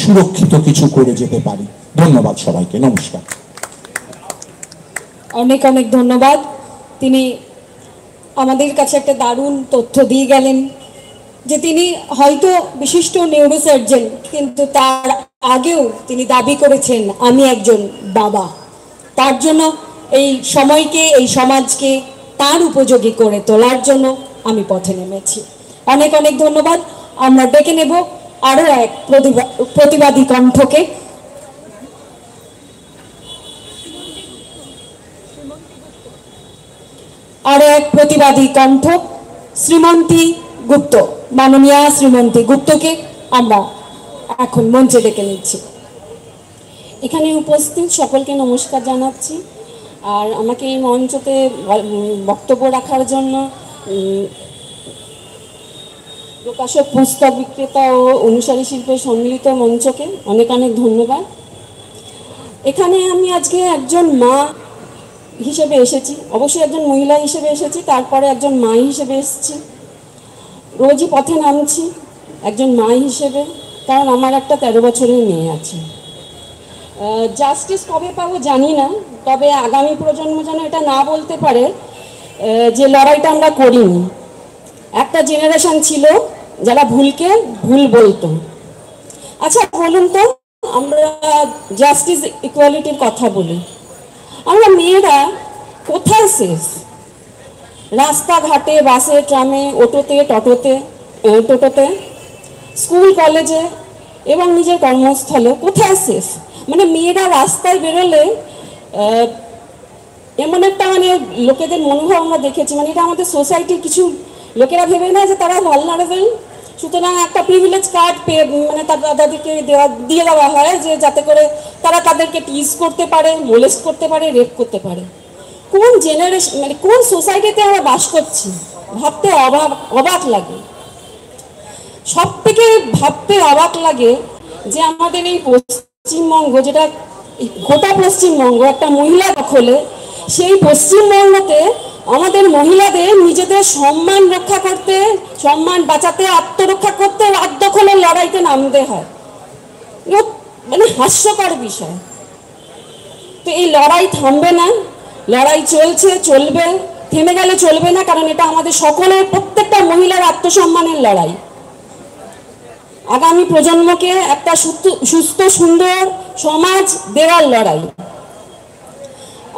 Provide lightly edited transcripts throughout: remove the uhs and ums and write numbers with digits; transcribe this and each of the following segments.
সুরক্ষিত কিছু করে যেতে পারি। ধন্যবাদ সবাইকে, নমস্কার। অনেক অনেক ধন্যবাদ। তিনি আমাদের কাছে একটা দারুণ তথ্য দিয়ে গেলেন যে তিনি হয়তো বিশিষ্ট নিউরোসার্জন, কিন্তু তার আগেও তিনি দাবি করেছেন আমি একজন বাবা। তার জন্য এই সময়কে, এই সমাজকে তার উপযোগী করে তোলার জন্য আমি পথে নেমেছি। অনেক অনেক ধন্যবাদ। আমরা ডেকে নেব আরও এক প্রতিবাদী কণ্ঠকে। আরও এক প্রতিবাদী কণ্ঠ শ্রীমন্তী গুপ্ত, মাননীয়া শ্রীমন্তী গুপ্তকে আমরা এখন মঞ্চে ডেকে নিচ্ছি। এখানে উপস্থিত সকলকে নমস্কার জানাচ্ছি। আর আমাকে এই মঞ্চতে বক্তব্য রাখার জন্য প্রকাশক, পুস্তক বিক্রেতা ও অনুসারী শিল্পের সম্মিলিত মঞ্চকে অনেক অনেক ধন্যবাদ। এখানে আমি আজকে একজন মা হিসেবে এসেছি, অবশ্যই একজন মহিলা হিসেবে এসেছি, তারপরে একজন মা হিসেবে এসেছি। রোজই পথে নামছি একজন মা হিসেবে, কারণ আমার একটা 13 বছরের মেয়ে আছে। জাস্টিস কবে পাবো জানি না, তবে আগামী প্রজন্ম যেন এটা না বলতে পারে যে লড়াইটা আমরা করিনি। একটা জেনারেশন ছিল যারা ভুলকে ভুল বলতো। আচ্ছা বলুন তো, আমরা জাস্টিস ইকুয়ালিটির কথা বলি, আমরা মেয়েরা কোথায় শেষ? রাস্তাঘাটে, বাসে, ট্রামে, অটোতে, টোটোতে, স্কুল কলেজে এবং নিজের কর্মস্থলে কোথায় শেষ? মানে মেয়েরা রাস্তায় বেরোলে এমন একটা লোকেদের মনোভাব আমরা দেখেছি, এটা আমাদের সোসাইটির কিছু লোকেরা ভেবে নেয় যে তারা ভালনারেবল, সুতরাং একটা প্রিভিলেজ কার্ড পেয়ে তাদেরকে দিয়ে দেওয়া হয় যে যাতে করে তারা তাদেরকে টিজ করতে পারে, মোলেস্ট করতে পারে, রেপ করতে পারে। কোন জেনারেশন, কোন সোসাইটিতে আমরা বাস করছি ভাবতে অবাক লাগে। সব থেকে ভাবতে অবাক লাগে যে আমাদের এই পশ্চিমবঙ্গ, যেটা গোটা পশ্চিমবঙ্গ একটা মহিলা দখলে, সেই পশ্চিমবঙ্গতে আমাদের মহিলাদের নিজেদের সম্মান রক্ষা করতে, সম্মান বাঁচাতে, আত্মরক্ষা করতে রাত দখলের লড়াইতে নামতে হয়। হাস্যকর বিষয়। তো এই লড়াই থামবে না, লড়াই চলছে, চলবে, থেমে গেলে চলবে না, কারণ এটা আমাদের সকলের, প্রত্যেকটা মহিলার আত্মসম্মানের লড়াই। আগামী প্রজন্মকে একটা সুস্থ সুন্দর সমাজ দেওয়ার লড়াই।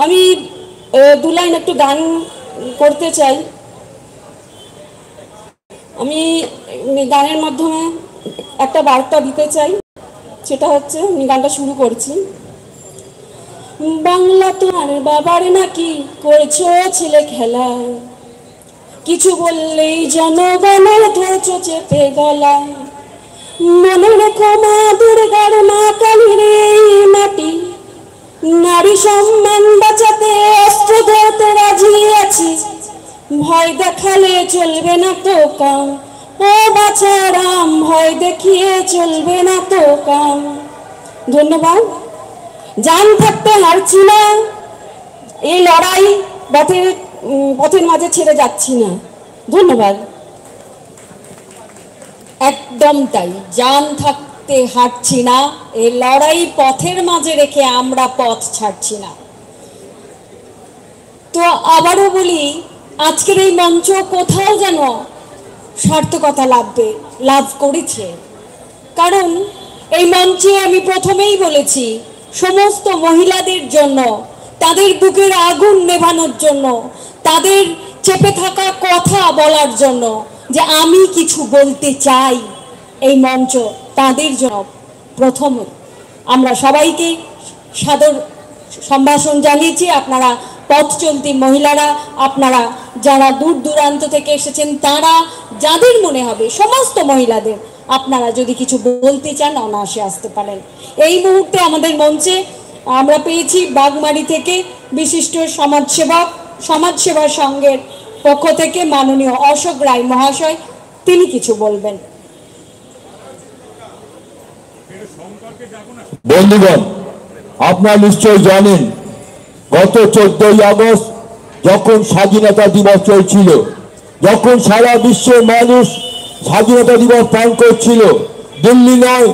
আমি 2 লাইন একটু গান করতে চাই। আমি গানের মাধ্যমে একটা বার্তা দিতে চাই, সেটা হচ্ছে, আমি গানটা শুরু করছি। বাংলা তোমার বাবার নাকি করছো ছেলে খেলা, কিছু বললেই জনগণের ধরছো চেপে গলা। মনে রেখো মা দুর্গার, মা কালীর এই মাটি, নারী সম্মান বাঁচাতে অস্ত্র ধরতে রাজি আছি। ভয় দেখালে চলবে না তো কাম, ও বাছারাম, ভয় দেখিয়ে চলবে না তো কাম। ধন্যবাদ। জান থাকতে হারছি না, এই লড়াই পথের মাঝে ছেড়ে যাচ্ছি না। ধন্যবাদ। একদম তাই, জান থাকতে হারছি না, এই লড়াই পথের মাঝে রেখে আমরা পথ ছাড়ছি না। তো আবারও বলি, আজকের এই মঞ্চ কোথাও যেন সার্থকতা লাভ করেছে, কারণ এই মঞ্চে আমি প্রথমেই বলেছি সমস্ত মহিলাদের জন্য, তাদের বুকের আগুন নেভানোর জন্য, তাদের চেপে থাকা কথা বলার জন্য, যে আমি কিছু বলতে চাই, এই মঞ্চ তাদের জন্য। প্রথম আমরা সবাইকে সাদর সম্ভাষণ জানিয়েছি। আপনারা পথ চলতি মহিলারা, আপনারা যারা দূর দূরান্ত থেকে এসেছেন, তারা যাদের মনে হবে, সমস্ত মহিলাদের আপনারা যদি কিছু বলতে চান অনায়াসে আসতে পারেন। এই মুহূর্তে আমাদের মঞ্চে আমরা পেয়েছি বাগমারি থেকে বিশিষ্ট সমাজসেবা সংঘের পক্ষ থেকে মাননীয় অশোক রায় মহাশয়, তিনি কিছু বলবেন। বন্ধুগণ, আপনারা নিশ্চয়ই জানেন গত 14ই আগস্ট যখন স্বাধীনতা দিবস চলছিল, যখন সারা বিশ্বের মানুষ স্বাধীনতা দিবস পালন করছিল, দিল্লি নয়